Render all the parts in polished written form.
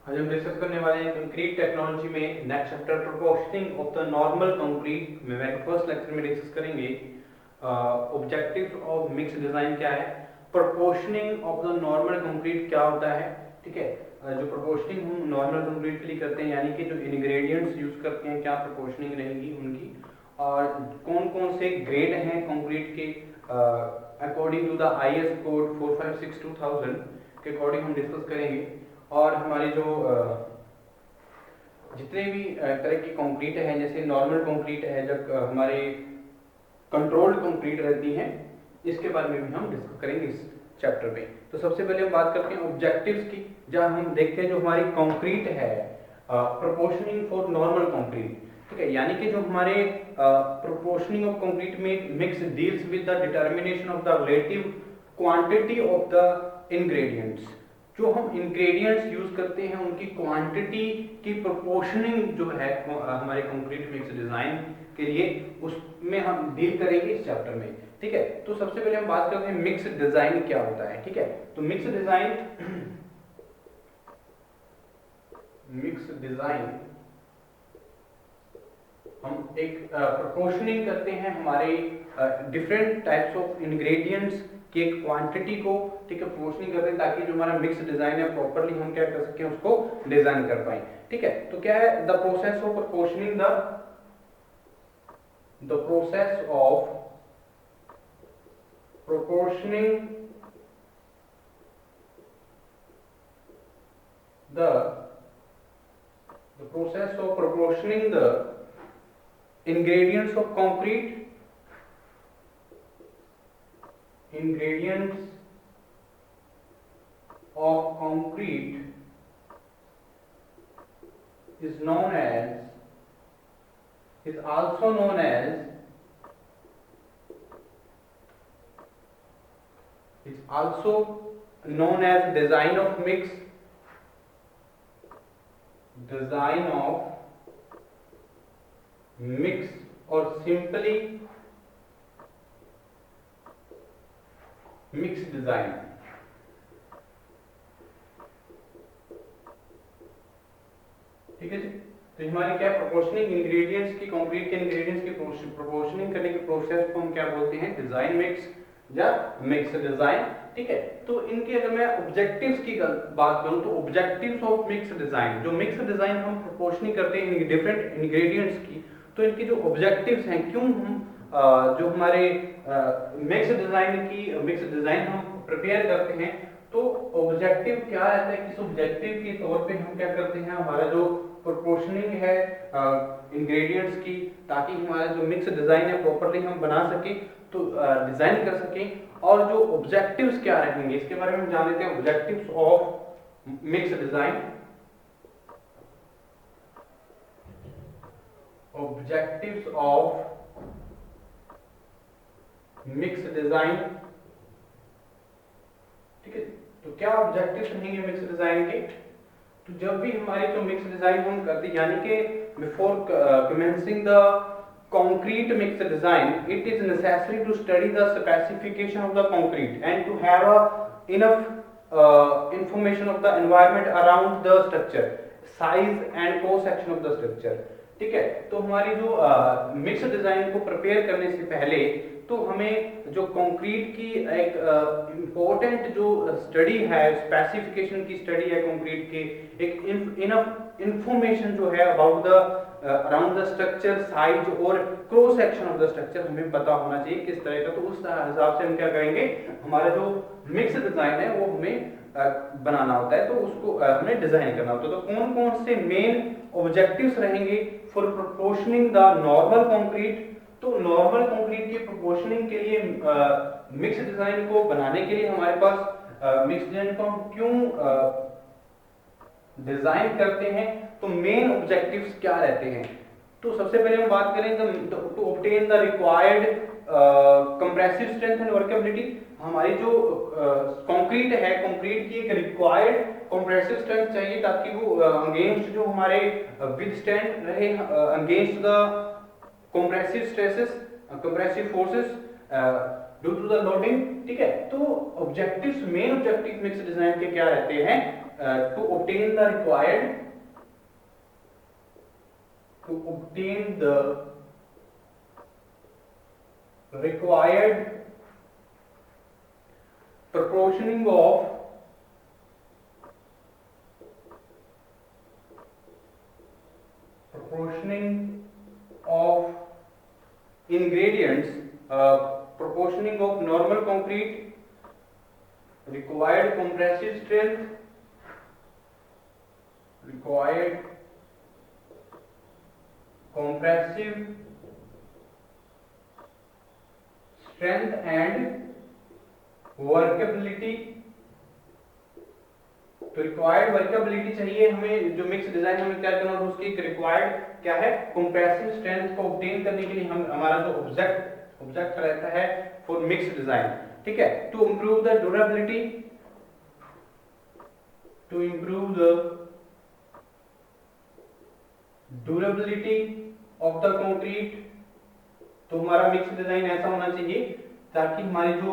आज हम डिस्कस करने वाले हैं कंक्रीट टेक्नोलॉजी में next chapter proportioning of the normal concrete में फर्स्ट लेक्चर में डिस्कस करेंगे ऑब्जेक्टिव ऑफ मिक्स डिजाइन क्या है, proportioning of the normal concrete क्या होता है। ठीक है, जो प्रोपोर्शनिंग हम नॉर्मल कंक्रीट के लिए करते हैं यानी कि जो इंग्रेडिएंट्स यूज करते हैं क्या प्रोपोर्शनिंग रहेगी उनकी, और कौन कौन से ग्रेड हैं कंक्रीट के according to the IS code 456/2000 के अकॉर्डिंग हम डिस्कस करेंगे। और हमारे जो जितने भी तरह की कंक्रीट है, जैसे नॉर्मल कंक्रीट है, जब हमारे कंट्रोल्ड कंक्रीट रहती हैं, इसके बारे में भी हम डिस्कस करेंगे इस चैप्टर में। तो सबसे पहले हम बात करते हैं ऑब्जेक्टिव्स की, जहां हम देखते हैं जो हमारी कंक्रीट है प्रोपोर्शनिंग फॉर नॉर्मल कंक्रीट। ठीक है, यानी कि जो हमारे प्रोपोर्शनिंग ऑफ कंक्रीट में mix deals with the determination of the relative quantity of the ingredients. जो हम इंग्रेडिएंट्स यूज करते हैं उनकी क्वांटिटी की प्रोपोर्शनिंग जो है हमारे कंक्रीट मिक्स डिजाइन के लिए, उसमें हम डील करेंगे इस चैप्टर में। ठीक है, तो सबसे पहले हम बात करते हैं मिक्स डिजाइन क्या होता है। ठीक है, तो मिक्स डिजाइन हम एक प्रोपोर्शनिंग करते हैं हमारे डिफरेंट टाइप्स ऑफ इंग्रेडिएंट्स की एक क्वांटिटी को, ठीक है, प्रोपोर्शनिंग करते हैं ताकि जो हमारा मिक्स डिजाइन है प्रॉपर्ली हम क्या कर सकें, उसको डिजाइन कर पाए। ठीक है, तो क्या है the process of proportioning the process of proportioning the process of proportioning the ingredients of concrete is also known as design of mix or simply mix design। ठीक है जी, तो हमारी क्या प्रोपोर्शनिंग इंग्रेडिएंट्स की, कंक्रीट के इंग्रेडिएंट्स की प्रोपोर्शनिंग करने के प्रोसेस को हम क्या बोलते हैं, डिजाइन मिक्स या मिक्स डिजाइन। ठीक है, तो इनके अगर मैं ऑब्जेक्टिव्स की बात करूं तो ऑब्जेक्टिव्स ऑफ मिक्स डिजाइन, जो मिक्स डिजाइन हम प्रोपोर्शनिंग करते हैं डिफरेंट इंग्रेडिएंट्स की, तो इनके जो ऑब्जेक्टिव्स हैं, क्यों हम जो हमारे मिक्स डिजाइन हम प्रिपेयर करते हैं, तो ऑब्जेक्टिव क्या रहता है, किस ऑब्जेक्टिव के तौर पे हम क्या करते हैं, हमारा जो प्रोपोर्शनिंग है इंग्रेडिएंट्स की, ताकि हमारा जो मिक्स डिजाइन है प्रॉपर्ली हम बना सके, तो डिजाइन कर सकें। और जो ऑब्जेक्टिव्स क्या रहेंगे इसके बारे में हम जान लेते हैं। Objectives of mix design, objectives of mix design. ठीक है, तो क्या ऑब्जेक्टिव्स रहेंगे मिक्स डिजाइन के, तो जब भी हमारे जो मिक्स डिजाइन हम करते हैं, यानी कि before commencing the concrete mix design, it is necessary to study the specification of the concrete and to have enough information of the environment around the structure, size and cross section of the structure। ठीक है, तो हमारी जो mix design को prepare करने से पहले तो हमें जो कंक्रीट की एक इम्पोर्टेंट जो स्टडी है, स्पेसिफिकेशन की स्टडी है कंक्रीट के, एक इनफ इंफॉर्मेशन जो है about the around the structure, size और cross section of the structure हमें पता होना चाहिए किस तरह का। तो उस हिसाब से हम क्या करेंगे, हमारा जो मिक्स डिजाइन है वो हमें बनाना होता है, तो उसको हमें डिजाइन करना होता है। तो कौन कौन से मेन ऑब्जेक्टिव्स रहेंगे फॉर प्रोपोर्शनिंग द नॉर्मल कंक्रीट, तो नॉर्मल कंक्रीट की प्रोपोर्शनिंग के लिए मिक्स डिजाइन को बनाने के लिए हमारे पास मिक्स डिजाइन को हम क्यों डिजाइन करते हैं, तो मेन ऑब्जेक्टिव्स क्या रहते हैं। तो सबसे पहले हम बात करें to obtain the required compressive strength and workability. हमारी जो कंक्रीट है, कंक्रीट की एक रिक्वायर्ड कंप्रेसिव स्ट्रेंथ चाहिए ताकि वो अगेंस्ट जो हमारे विदस्टैंड रहे against the compressive stresses, compressive forces due to the loading. ठीक है, तो objectives, main objective mix design के क्या रहते हैं, to obtain the required proportioning of ingredients, proportioning of normal concrete, required compressive strength, and workability। तो required workability चाहिए हमें, जो मिक्स डिजाइन हमें क्या करना है, उसकी रिक्वायर्ड क्या है, कंप्रेसिव स्ट्रेंथ को ऑब्टेन करने के लिए हम हमारा जो ऑब्जेक्ट रहता है फॉर मिक्स डिजाइन, ठीक है। To improve the durability of the concrete. तो हमारा मिक्स डिजाइन ऐसा होना चाहिए ताकि हमारी जो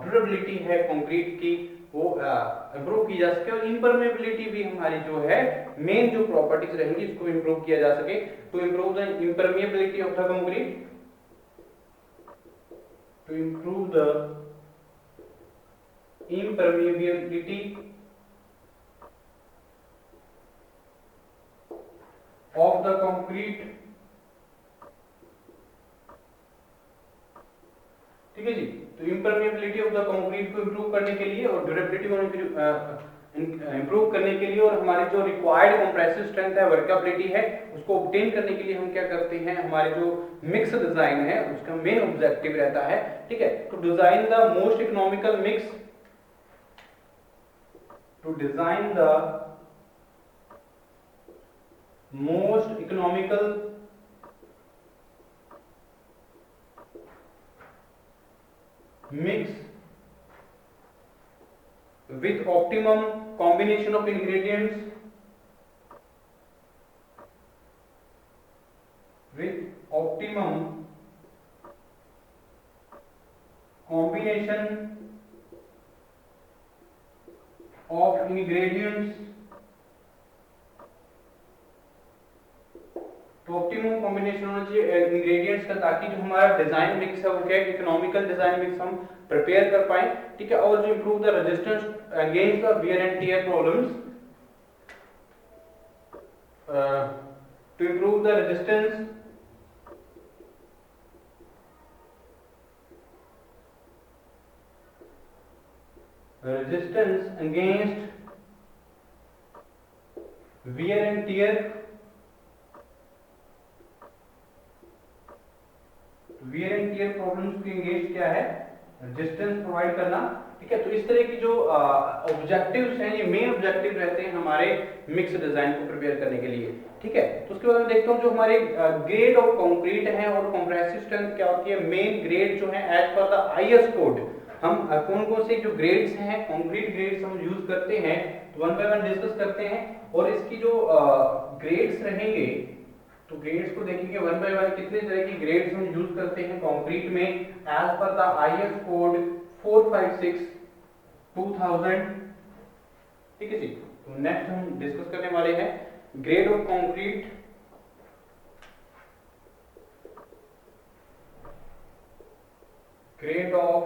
ड्यूरेबिलिटी है कंक्रीट की वो इंप्रूव की जा सके, और इम्परमेबिलिटी भी हमारी जो है मेन जो प्रॉपर्टीज रहेंगी इसको इंप्रूव किया जा सके। To improve the impermeability of the concrete, to improve the impermeability of the concrete, ठीक है जी। तो इम्परमेबिलिटी ऑफ द कंक्रीट को इंप्रूव करने के लिए और ड्यूरेबिलिटी को इंप्रूव करने के लिए, और हमारी जो रिक्वायर्ड कंप्रेसिव स्ट्रेंथ है, वर्कबिलिटी है, उसको ऑब्टेन करने के लिए हम क्या करते हैं, हमारे जो मिक्स डिजाइन है उसका मेन ऑब्जेक्टिव रहता है, ठीक है। To design the most economical mix, to design the most economical mix with optimum combination of ingredients, with optimum combination of ingredients, तो ऑप्टिमम कॉम्बिनेशन होना चाहिए इंग्रेडिएंट्स का, ताकि जो हमारा डिजाइन मिक्स है वो क्या इकोनॉमिकल डिजाइन मिक्स हम प्रिपेयर कर पाए, ठीक है। और जो improve the resistance against the wear and tear problems, to improve the resistance against wear and tear, problems के अगेंस्ट क्या है, रेजिस्टेंस प्रोवाइड करना, ठीक है। तो इस तरह की जो ऑब्जेक्टिव्स हैं, ये मेन ऑब्जेक्टिव रहते हैं हमारे मिक्स डिजाइन को प्रिपेयर करने के लिए, ठीक है। तो उसके बाद मैं देखता हूँ जो हमारे ग्रेड ऑफ कंक्रीट हैं और कंप्रेसिव स्ट्रेंथ क्या होती है। मेन ग्रेड जो है as per the IS code, हम कौन कौन से जो ग्रेड्स हैं, कंक्रीट ग्रेड्स हम यूज करते हैं, तो वन बाय वन डिस्कस करते हैं। और इसकी जो ग्रेड्स रहेंगे, तो ग्रेड्स को देखेंगे वन बाय वन, कितने तरह की ग्रेड्स हम यूज करते हैं कंक्रीट में as per the IS code 456/2000, ठीक है जी। तो नेक्स्ट हम डिस्कस करने वाले हैं grade of concrete, grade of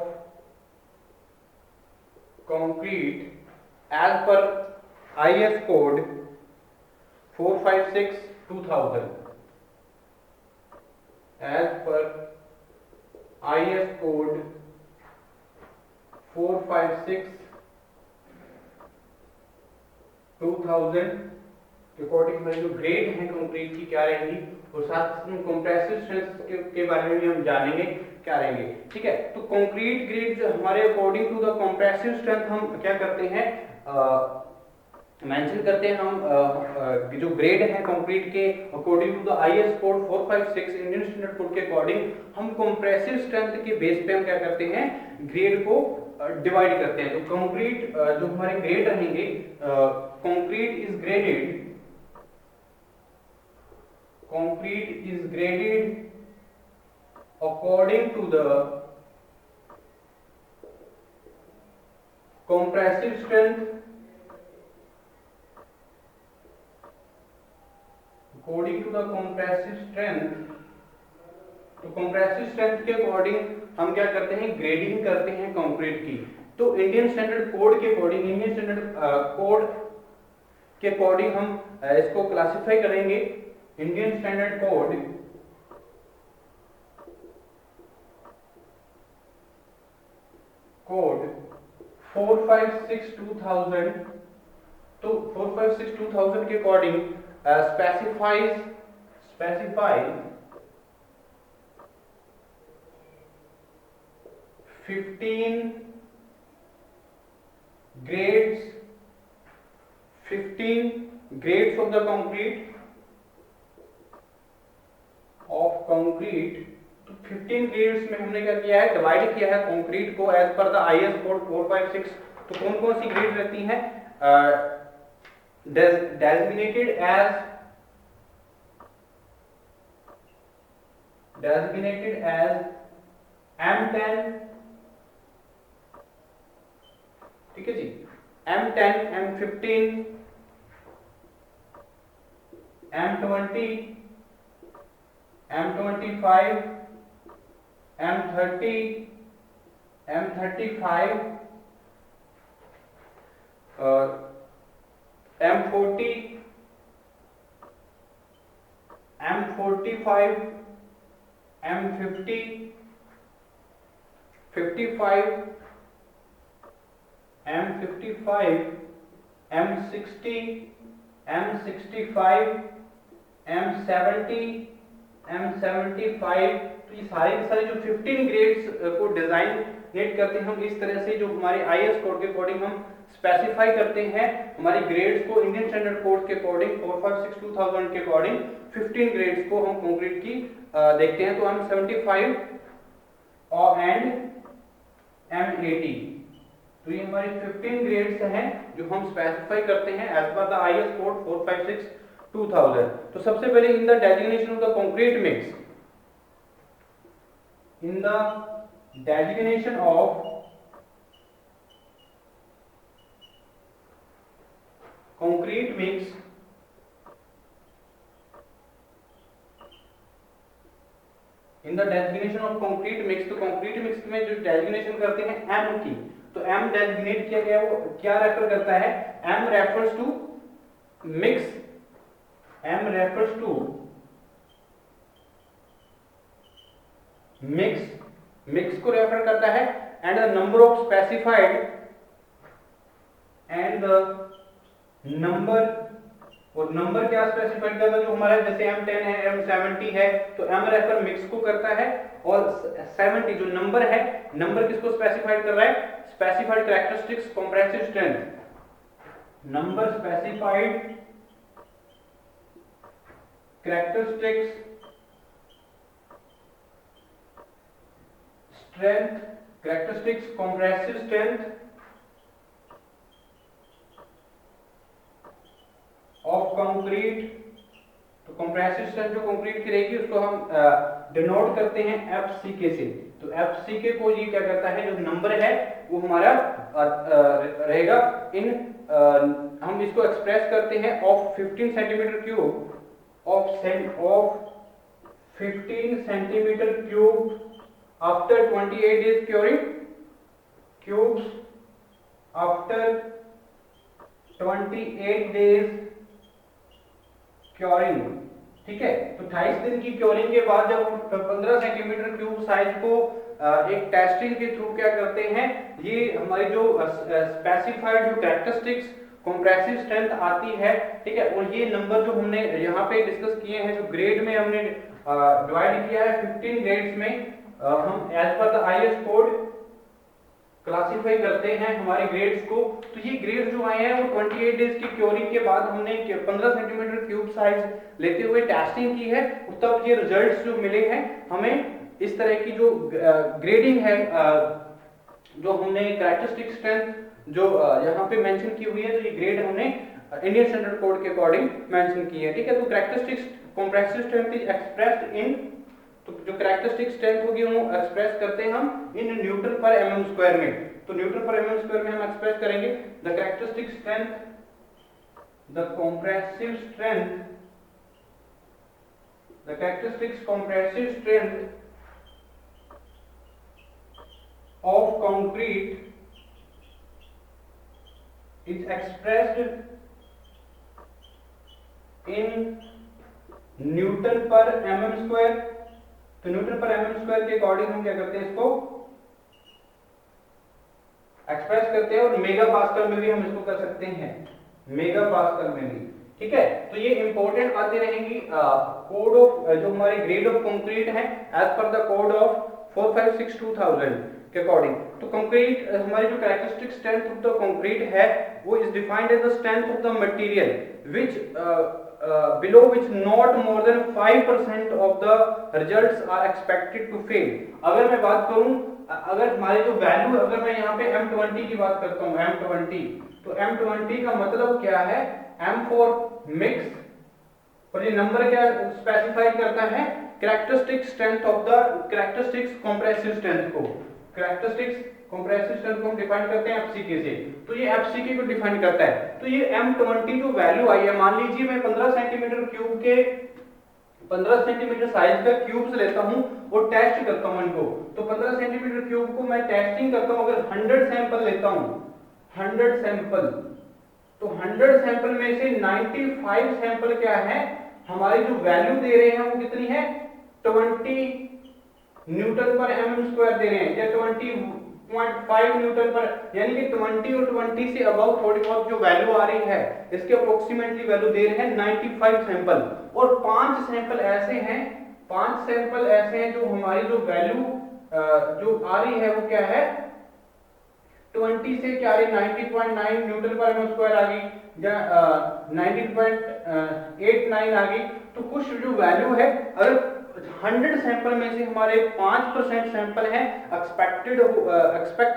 concrete as per IS code 456/2000, as per IS code 456/2000 के अकॉर्डिंग में जो ग्रेड है कंक्रीट की क्या रहेंगी, और साथ में कंप्रेसिव स्ट्रेंथ के बारे में भी हम जानेंगे क्या रहेंगे, ठीक है। तो कंक्रीट ग्रेड जो हमारे according to the compressive strength हम क्या करते हैं, मेंशन करते हैं हम जो ग्रेड है कंक्रीट के according to the IS code 456 Indian standard code के अकॉर्डिंग हम कंप्रेसिव स्ट्रेंथ के बेस पे हम क्या करते हैं, ग्रेड को डिवाइड करते हैं। तो कंक्रीट जो हमारे ग्रेड रहेंगे, concrete is graded, concrete is graded according to the compressive strength according to the compressive strength, तो कंप्रेसिव स्ट्रेंथ के अकॉर्डिंग हम क्या करते हैं, ग्रेडिंग करते हैं कंक्रीट की। तो इंडियन स्टैंडर्ड कोड के अकॉर्डिंग, इंडियन स्टैंडर्ड कोड के अकॉर्डिंग हम इसको क्लासिफाई करेंगे। इंडियन स्टैंडर्ड कोड कोड 456/2000, तो 456/2000 के according specify 15 grades, 15 grades of the concrete, तो 15 ग्रेड्स में हमने क्या किया है, डिवाइड किया है कंक्रीट को as per the IS code 456। तो कौन कौन सी ग्रेड रहती हैं, designated as M10, ठीक है जी, M10, M15, M20, M25, M30, M35 और M40, M45, M50, 55, M55, M60, M65, M70, M75। तो ये सारे के सारे जो 15 ग्रेड्स को डिजाइनेट करते हैं हम इस तरह से, जो हमारे आईएस कोड के अकॉर्डिंग हम स्पेसिफाई करते हैं हमारी ग्रेड्स को। इंडियन स्टैंडर्ड कोड के अकॉर्डिंग 456/2000 के अकॉर्डिंग 15 ग्रेड्स को हम कंक्रीट की देखते हैं। तो M75 और एंड M80, तो ये हमारी 15 ग्रेड्स हैं जो हम स्पेसिफाई करते हैं as per the IS code 456/2000। तो सबसे पहले in the designation of the concrete mix, in the designation of concrete mix, in the designation of concrete mix, तो कंक्रीट मिक्स में जो डेजिग्नेशन करते हैं एम की, तो एम डेजिग्नेट किया गया वो क्या रेफर करता है, M refers to mix, M refers to mix को रेफर करता है, and the number of specified, and the number, और नंबर क्या स्पेसिफाइड करता है, जो हमारा जैसे M10 है, M70 है, तो M रेफर मिक्स को करता है, और 70 जो नंबर है, नंबर किसको स्पेसिफाइड कर रहा है, specified characteristics compressive strength, number specified characteristics strength, characteristics compressive strength of concrete. तो कंप्रेसिव स्ट्रेंथ जो कंक्रीट की रहेगी उसको हम डिनोट करते हैं FCK से। तो FCK को ये क्या करता है, जो नंबर है वो हमारा रहेगा इन हम इसको एक्सप्रेस करते हैं of 15 centimetre cube, of 15 centimetre cube after 28 days curing, cubes after 28 days curing, ठीक है। तो 28 दिन की क्योरिंग के बाद जब हम 15 सेंटीमीटर क्यूब साइज को एक टेस्टिंग के थ्रू क्या करते हैं, ये हमारी जो स्पेसिफाइड जो कैरेक्टरिस्टिक्स कंप्रेसिव स्ट्रेंथ आती है, ठीक है, और ये नंबर जो हमने यहाँ पे डिस्कस किए हैं, जो ग्रेड में हमने डिवाइड किया है 15 ग्रेड्स में, हम as per the IS code classify करते हैं हमारे ग्रेड्स को। तो ये ग्रेड्स जो आए हैं वो 28 डेज की क्योरिंग के बाद हमने 15 सेंटीमीटर क्यूब साइज लेते हुए टेस्टिंग की है, तब ये रिजल्ट्स जो मिले हैं हमें, इस तरह की जो ग्रेडिंग है, जो हमने कैरेक्टरिस्टिक स्ट्रेंथ जो यहाँ पे मेंशन की हुई है, तो ये ग्रेड हमने इंडियन स्टैंडर्ड कोड के अकॉर्डिंग मेंशन की है, ठीक है। तो characteristics compressive strength is expressed in, तो जो कैरेक्टरिस्टिक स्ट्रेंथ होगी वो एक्सप्रेस करते हैं हम इन न्यूटन पर mm स्क्वायर में। तो न्यूटन पर mm स्क्वायर में हम एक्सप्रेस करेंगे the characteristic strength, the compressive strength the characteristics compressive strength of concrete is expressed in Newton per mm square. तो न्यूटन पर mm स्क्वायर के according हम क्या करते हैं, इसको एक्सप्रेस करते हैं, और मेगा पास्कल में भी हम इसको कर सकते हैं, मेगा पास्कल में भी। ठीक है, तो ये इंपॉर्टेंट बातें रहेंगी कोड ऑफ जो हमारे ग्रेड ऑफ कंक्रीट है as per the code of 456-2000 के अकॉर्डिंग। तो कंक्रीट हमारी जो characteristic strength of the concrete है वो is defined as the strength of the material which below which not more than 5% of the results are expected to fail। अगर मैं बात करूं, अगर हमारे जो वैल्यू, अगर मैं यहाँ पे M20 की बात करता हूँ, M20, तो M20 का मतलब क्या है, M फॉर मिक्स, और ये नंबर क्या स्पेसिफाई करता है, characteristic strength of the characteristics compressive strength को, कैरेक्टरिस्टिक्स कंप्रेसिव स्ट्रेंथ को हम डिफाइन करते हैं एफसीके से। तो ये एफसीके को डिफाइन करता है। तो ये M20 जो वैल्यू आई है, मान लीजिए मैं 15 सेंटीमीटर क्यूब के 15 सेंटीमीटर साइज का क्यूब्स लेता हूं और टेस्ट करता हूं इनको। तो 15 सेंटीमीटर क्यूब को मैं टेस्टिंग करता हूं, अगर 100 सैंपल लेता हूं, 100 सैंपल, तो 100 सैंपल में से 95 सैंपल क्या है, हमारी जो वैल्यू दे रहे हैं वो कितनी है, 20 न्यूटन पर mm स्क्वायर दे रहे हैं, या 20.5 न्यूटन पर, यानी कि 20 और 20 से अबव थोड़ी बहुत जो वैल्यू आ रही है, इसके अप्रोक्सीमेटली वैल्यू दे रहे हैं 95 सैंपल। और 5 सैंपल ऐसे हैं, 5 सैंपल ऐसे हैं जो हमारी जो वैल्यू जो आ रही है वो क्या है, 20 से क्या आ रही, 90.9 न्यूटन पर एम स्क्वायर आ गई, या 90.89 आ गई। तो कुछ जो वैल्यू है, अगर 100 सैंपल में से हमारे 5% सैंपल हैं एक्सपेक्ट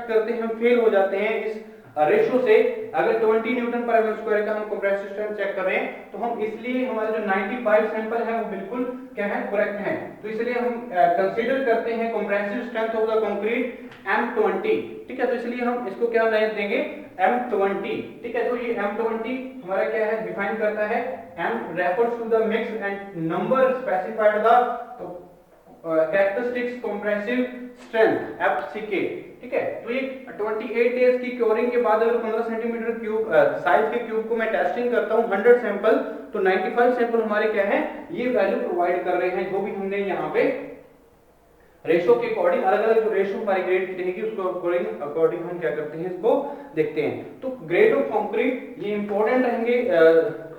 करते हैं, हम फेल हो जाते हैं इस रेशो से। अगर 20 न्यूटन पर एम स्क्वायर का हम कंप्रेसिव स्ट्रेंथ चेक कर रहे हैं, तो हम इसलिए हमारे जो 95 सैंपल हैं वो बिल्कुल क्या है, करेक्ट हैं। तो इसलिए हम कंसीडर करते हैं compressive strength of the concrete M20। ठीक है, तो इसलिए हम इसको क्या नाम देंगे, M20। ठीक है, तो ये M20 हमारा क्या है, डिफाइन करता है, M refers to the mix and number specified the characteristics compressive strength FCK। ठीक है, तो ये 28 डेज की क्योरिंग के बाद अगर 15 सेंटीमीटर क्यूब साइज के क्यूब को मैं टेस्टिंग करता हूं 100 सैंपल, तो 95 सैंपल हमारे क्या है, ये वैल्यू प्रोवाइड कर रहे हैं, जो भी हमने यहाँ पे रेशो के अकॉर्डिंग, अलग अलग जो रेशो हमारी ग्रेड की रहेगी उसको अकॉर्डिंग हम क्या करते हैं, इसको देखते हैं। तो ग्रेड ऑफ कंक्रीट ये इंपॉर्टेंट रहेंगे,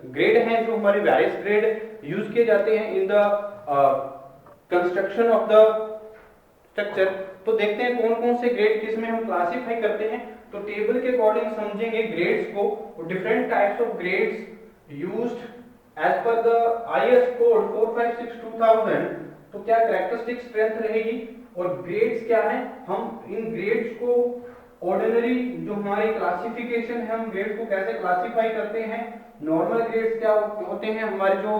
ग्रेड हैं जो हमारे वेरियस ग्रेड यूज किए जाते हैं in the construction of the structure. तो देखते हैं कौन कौन से ग्रेड किसमें हम क्लासिफाई करते हैं। तो टेबल के अकॉर्डिंग समझेंगे ग्रेड्स को, different types of grades used as per the IS code 456-2000। तो क्या कैरेक्टरिस्टिक स्ट्रेंथ रहेगी और ग्रेड्स क्या है, हम इन ग्रेड्स को ऑर्डिनरी जो हमारी क्लासिफिकेशन है, हम ग्रेड्स को कैसे क्लासिफाई करते हैं, नॉर्मल ग्रेड्स क्या होते हैं, हमारे जो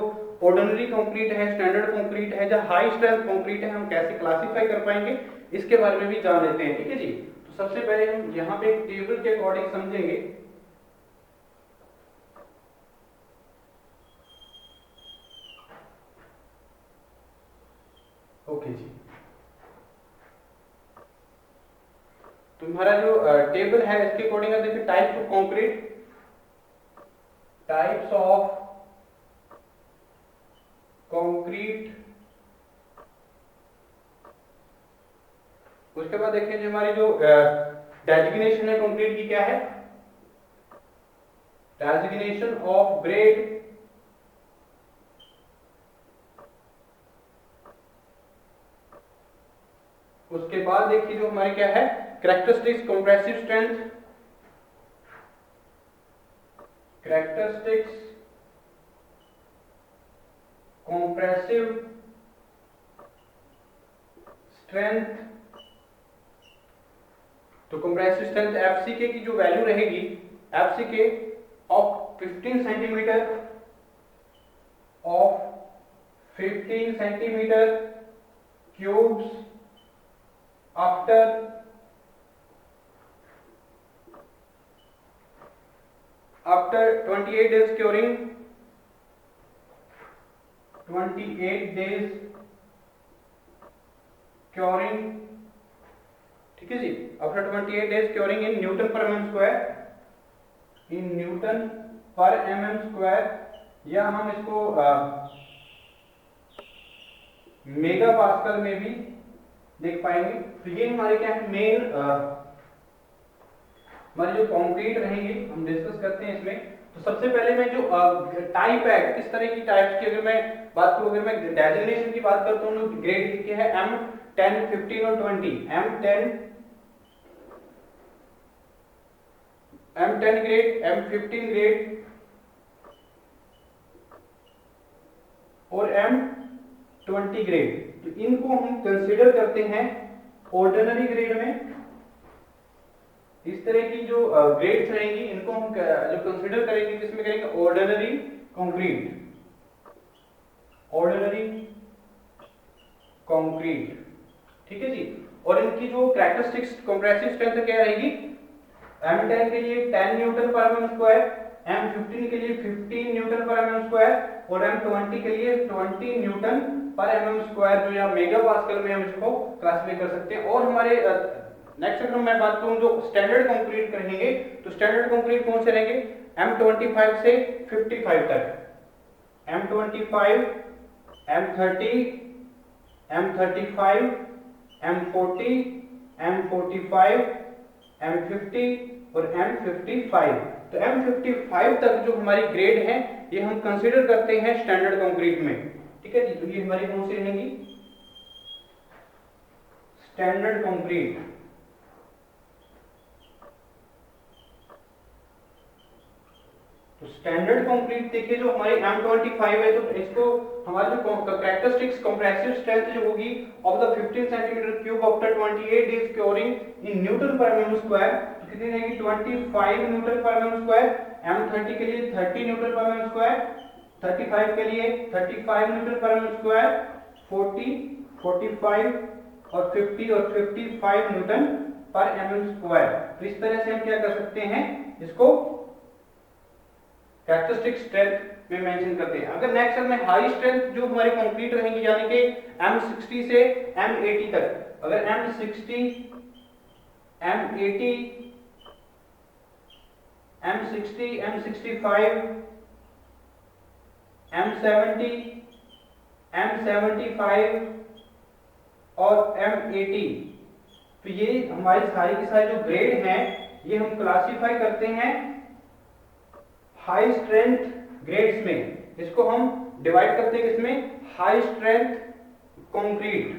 ऑर्डिनरी कंक्रीट है, स्टैंडर्ड कंक्रीट है, या हाई स्ट्रेंथ कंक्रीट है, हम कैसे क्लासिफाई कर पाएंगे, इसके बारे में भी जान लेते हैं। ठीक है जी, तो सबसे पहले हम यहाँ पे एक टेबल के अकॉर्डिंग समझेंगे। ओके जी, तुम्हारा जो टेबल है इसके अकॉर्डिंग देखिए, types of concrete, types of concrete, उसके बाद देखिए जो हमारी जो डेजिग्नेशन है कंक्रीट की क्या है, डेजिग्नेशन ऑफ ग्रेड, उसके बाद देखिए जो हमारी क्या है, characteristics compressive strength, characteristics compressive strength. तो कंप्रेसिव स्ट्रेंथ एफसीके की जो वैल्यू रहेगी, FCK of 15 centimetre, of 15 centimetre cubes after 28 days curing 28 days curing, ठीक है जी, after 28 days curing in newton per mm square, in newton per mm square, या हम इसको मेगा पास्कल में भी देख पाएंगे। तो ये हमारे क्या है मेन हमारे जो कंक्रीट रहेंगे हम डिस्कस करते हैं इसमें। तो सबसे पहले मैं जो टाइप है, किस तरह की टाइप्स की अगर मैं बात करूं, अगर मैं डेजिग्नेशन की बात करता हूं, तो ग्रेड लिखे है M10, 15 और 20। M10 ग्रेड, M15 ग्रेड और M20 ग्रेड। तो इनको हम कंसीडर करते हैं ऑर्डिनरी ग्रेड में। इस तरह की जो ग्रेड्स रहेंगी इनको हम जो कंसीडर करेंगे, किसमें करेंगे, ऑर्डिनरी कंक्रीट, ऑर्डिनरी कंक्रीट, ठीक है जी। और इनकी जो कैरेक्टरिस्टिक्स कंप्रेसिव स्ट्रेंथ क्या रहेगी, M10 के लिए 10 Newton per mm square, M15 के लिए 15 न्यूटन पर mm स्क्वायर और M20 के लिए 20 न्यूटन पर mm स्क्वायर, जो या मेगा पास्कल में हम इसको क्लासिफाई कर सकते हैं। और हमारे नेक्स्ट अगर मैं बात करूं जो स्टैंडर्ड कंक्रीट करेंगे, तो स्टैंडर्ड कंक्रीट कौन से रहेंगे, M25 से 55 तक, M25, M30, M35, M40, M45, M50 और M55। तो M55 तक जो हमारी ग्रेड है ये हम कंसीडर करते हैं स्टैंडर्ड कंक्रीट में, ठीक है जी। तो ये हमारी कौन सी रहेंगी, स्टैंडर्ड कंक्रीट। तो स्टैंडर्ड कंक्रीट देखिए जो हमारी M25 है, तो इसको हमारी जो कैरेक्टरिस्टिक्स कंप्रेसिव स्ट्रेंथ जो होगी of the 15 centimetre cube after 28 days curing in newton per mm square, तो कितनी रहेगी, 25 Newton per mm square. M30 के लिए 30 न्यूटन पर mm स्क्वायर, 35 के लिए 35 न्यूटन पर mm स्क्वायर, 40, 45 और 50 और 55 न्यूटन पर mm स्क्वायर। तो इस तरह से हम क्या कर सकते हैं, इसको कैरेक्टरिस्टिक स्ट्रेंथ में मेंशन करते हैं। अगर नेक्स्ट में हाई स्ट्रेंथ जो हमारे कंक्रीट रहेंगी, यानी कि M60 से M80 तक, अगर M60, M80, M60, M65, M70, M75 और M80, तो ये हमारी सारी की सारी जो ग्रेड हैं ये हम क्लासिफाई करते हैं हाई स्ट्रेंथ ग्रेड्स में। इसको हम डिवाइड करते हैं किसमें, high strength concrete,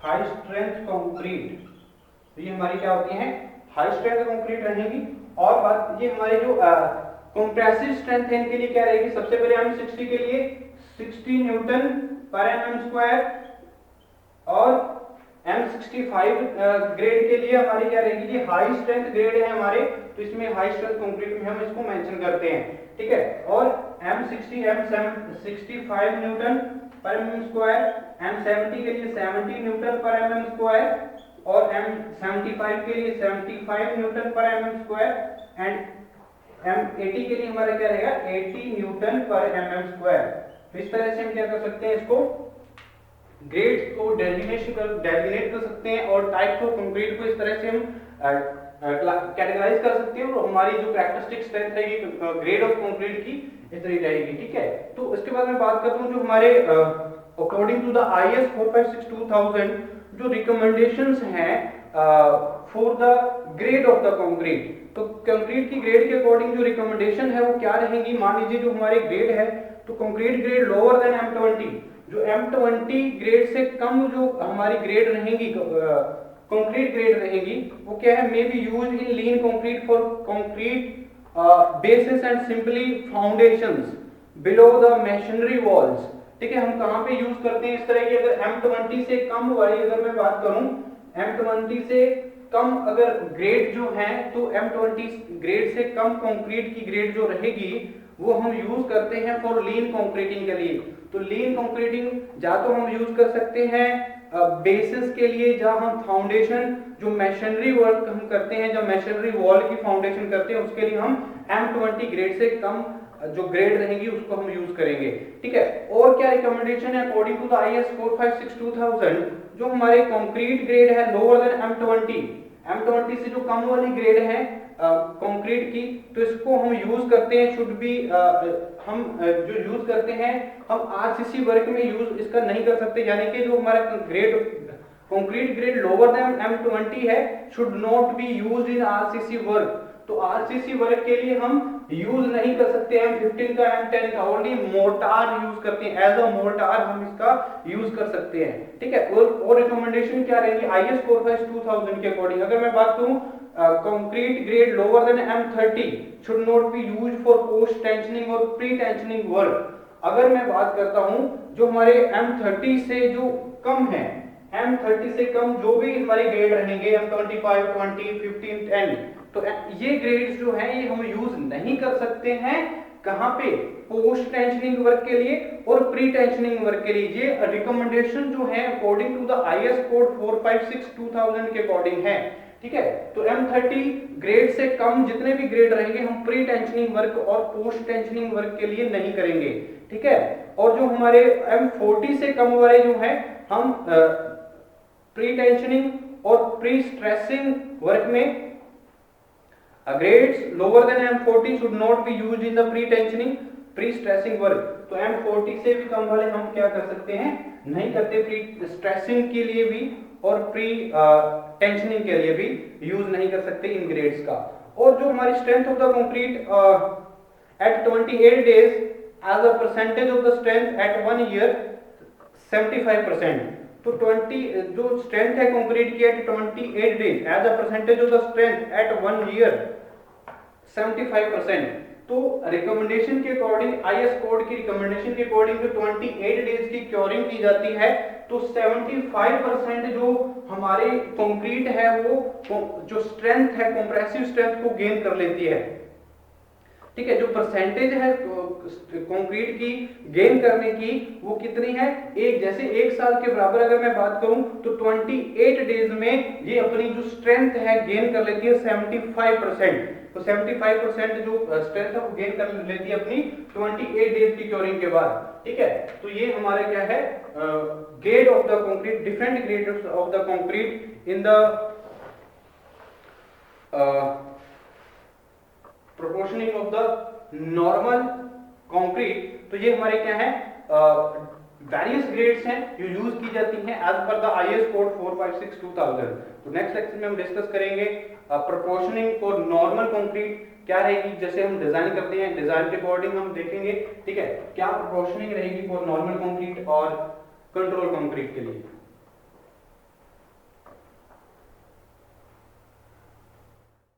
high strength concrete. तो ये हमारी क्या होती हैं, हाई स्ट्रेंथ कंक्रीट रहेंगी। और बात ये हमारे जो कंप्रेसिव स्ट्रेंथ है इनके लिए क्या रहेगी, सबसे पहले हम 60 के लिए 60 न्यूटन पर mm स्क्वायर, और M65 ग्रेड के लिए हमारी क्या रहेगी, ये हाई स्ट्रेंथ ग्रेड है हमारे, तो इसमें हाई स्ट्रेंथ कंक्रीट में हम इसको मेंशन करते हैं, ठीक है। और M60, M65 Newton per mm square, M70 के लिए 70 न्यूटन पर mm स्क्वायर और M75 के लिए 75 Newton per mm square and M80 के लिए हमारा क्या रहेगा, 80 न्यूटन पर mm स्क्वायर। तो इस तरह से हम क्या कर सकते हैं, इसको ग्रेड्स को डेजिग्नेट कर सकते हैं और टाइप्स ऑफ कंक्रीट को इस तरह से हम कैटेगराइज कर सकते हैं। और हमारी जो कैरेक्टरिस्टिक स्ट्रेंथ रहेगी ग्रेड ऑफ कंक्रीट की इस तरह रहेगी, ठीक है। तो इसके बाद मैं बात करता हूँ जो हमारे अकॉर्डिंग टू द IS 456-2000 जो रिकमेंडेशंस हैं for the grade of the concrete. तो कंक्रीट की ग्रेड के अकॉर्डिंग जो रिकमेंडेशन है वो क्या रहेंगी, मान लीजिए जो हमारे ग्रेड है, तो concrete grade lower than M20, जो M20 ग्रेड से कम जो हमारी ग्रेड रहेगी कंक्रीट ग्रेड रहेगी, वो क्या है, may be used in lean concrete for concrete basis and simply foundations below the machinery walls, ठीक है। हम कहां पे यूज करते हैं इस तरह की, अगर M20 से कम वाली अगर मैं बात करूं, M20 से कम अगर ग्रेड जो है, तो M20 ग्रेड से कम कंक्रीट की ग्रेड जो रहेगी वो हम यूज करते हैं फॉर लीन कंक्रीटिंग के लिए। तो लीन कंक्रीटिंग या तो हम यूज कर सकते हैं बेसिस के लिए, जहां हम फाउंडेशन जो मशीनरी वर्क हम करते हैं, जब मशीनरी वॉल की फाउंडेशन करते हैं उसके लिए हम M20 ग्रेड से कम जो ग्रेड रहेंगी उसको हम यूज करेंगे, ठीक है। और क्या रिकमेंडेशन है अकॉर्डिंग टू द IS 456-2000, जो हमारे कंक्रीट ग्रेड है लोअर देन M20 से जो कम वाली ग्रेड है कंक्रीट की, तो इसको हम यूज करते हैं, शुड बी हम जो यूज करते हैं हम RCC वर्क में यूज इसका नहीं कर सकते, यानी कि जो हमारा grade concrete grade lower than M20 है should not be used in RCC work. तो RCC वर्क के लिए हम यूज नहीं कर सकते M15 का M10 का, ओनली मोर्टार यूज करते हैं, एज अ मोर्टार हम इसका यूज कर सकते हैं, ठीक है। और रिकमेंडेशन क्या रहेंगी IS 452,000 के अकॉर्डिंग, अगर मैं बात करूं concrete grade lower than M30 should not be used for post tensioning और प्री टेंशनिंग वर्क। अगर मैं बात करता हूं जो हमारे M30 से जो कम है, M30 से कम जो भी हमारे ग्रेड रहेंगे M25, 20, 15, 10, तो ये ग्रेड्स जो हैं ये हम यूज नहीं कर सकते हैं कहां पे, पोस्ट टेंशनिंग वर्क के लिए और प्री टेंशनिंग वर्क के लिए। ये रिकमेंडेशन जो है according to the IS code 456-2000 के अकॉर्डिंग है, ठीक है। तो M30 ग्रेड से कम जितने भी ग्रेड रहेंगे हम प्री टेंशनिंग वर्क और पोस्ट टेंशनिंग वर्क के लिए नहीं करेंगे, ठीक है। और जो हमारे M40 से कम वाले जो है हम प्री टेंशनिंग और प्री स्ट्रेसिंग वर्क में grades lower than M40 should not be used in the pre-tensioning pre-stressing work। तो M40 से भी कम वाले हम क्या कर सकते हैं, नहीं करते, प्री स्ट्रेसिंग के लिए भी और प्री टेंशनिंग के लिए भी यूज नहीं कर सकते इन ग्रेड्स का। और जो हमारी strength of the concrete at 28 days as a percentage of the strength at 1 year 75%। तो 20 जो स्ट्रेंथ है कंक्रीट की at 28 days as a percentage of the strength at 1 year 75%। तो रिकमेंडेशन के अकॉर्डिंग IS कोड की रिकमेंडेशन के according जो 28 days की क्योरिंग की जाती है, तो 75% जो हमारे कंक्रीट है वो जो स्ट्रेंथ है कंप्रेसिव स्ट्रेंथ को गेन कर लेती है, ठीक है। जो परसेंटेज है कंक्रीट की गेन करने की वो कितनी है, एक जैसे 1 साल के बराबर अगर मैं बात करूं तो 28 डेज में ये अपनी जो स्ट्रेंथ है गेन कर लेती है 75%। तो 75% जो स्ट्रेंथ है वो गेन कर लेती है अपनी 28 डेज की क्योरिंग के बाद, ठीक है। तो ये हमारे क्या है grade of the concrete, different grades of the concrete in the proportioning of the normal concrete. तो ये हमारे क्या है वेरियस ग्रेड्स हैं जो यूज की जाती हैं as per the IS code 456-2000। तो नेक्स्ट लेक्चर में हम डिस्कस करेंगे प्रोपोर्शनिंग फॉर नॉर्मल कंक्रीट क्या रहेगी, जैसे हम डिजाइन करते हैं डिजाइन के अकॉर्डिंग हम देखेंगे, ठीक है, क्या प्रोपोर्शनिंग रहेगी फॉर नॉर्मल कंक्रीट और कंट्रोल कंक्रीट के लिए।